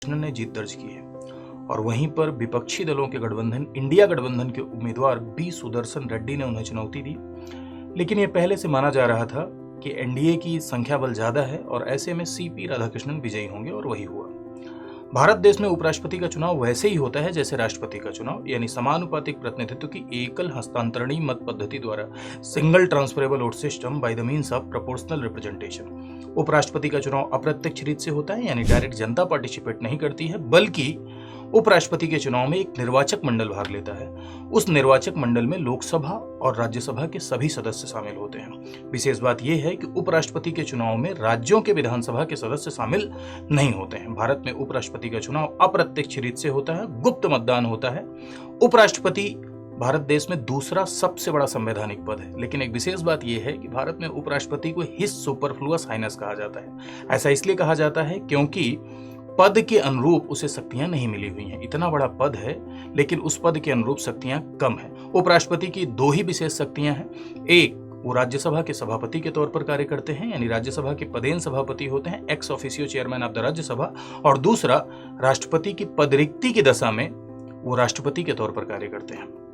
ने जीत दर्ज की है और वहीं पर विपक्षी दलों के गठबंधन इंडिया गठबंधन के उम्मीदवार बी सुदर्शन रेड्डी ने उन्हें चुनौती दी। लेकिन ये पहले से माना जा रहा था कि एनडीए की संख्या बल ज्यादा है और ऐसे में सीपी राधाकृष्णन विजयी होंगे और वही हुआ। भारत देश में उपराष्ट्रपति का चुनाव वैसे ही होता है जैसे राष्ट्रपति का चुनाव, यानी समानुपातिक प्रतिनिधित्व की एकल हस्तांतरणीय मत पद्धति द्वारा single transferable vote system by the means of proportional representation. उपराष्ट्रपति का चुनाव अप्रत्यक्ष रीत से होता है, यानी डायरेक्ट जनता पार्टिसिपेट नहीं करती है, बल्कि उपराष्ट्रपति के चुनाव में एक निर्वाचक मंडल भाग लेता है। उस निर्वाचक मंडल में लोकसभा और राज्यसभा के सभी सदस्य शामिल होते हैं। विशेष बात यह है कि उपराष्ट्रपति के चुनाव में राज्यों के विधानसभा के सदस्य शामिल नहीं होते हैं। भारत में उपराष्ट्रपति का चुनाव अप्रत्यक्ष रीत से होता है, गुप्त मतदान होता है। उपराष्ट्रपति भारत देश में दूसरा सबसे बड़ा संवैधानिक पद है, लेकिन एक विशेष बात यह है कि भारत में उपराष्ट्रपति को हिज सुपरफ्लुअस हाइनेस कहा जाता है। ऐसा इसलिए कहा जाता है क्योंकि पद के अनुरूप उसे शक्तियां नहीं मिली हुई हैं। इतना बड़ा पद है लेकिन उस पद के अनुरूप शक्तियां कम हैं। उपराष्ट्रपति की दो ही विशेष शक्तियां हैं। एक, वो राज्यसभा के सभापति के तौर पर कार्य करते हैं, यानी राज्यसभा के पदेन सभापति होते हैं, ex officio chairman of the Rajya Sabha. और दूसरा, राष्ट्रपति की पद रिक्ति की दशा में वो राष्ट्रपति के तौर पर कार्य करते हैं।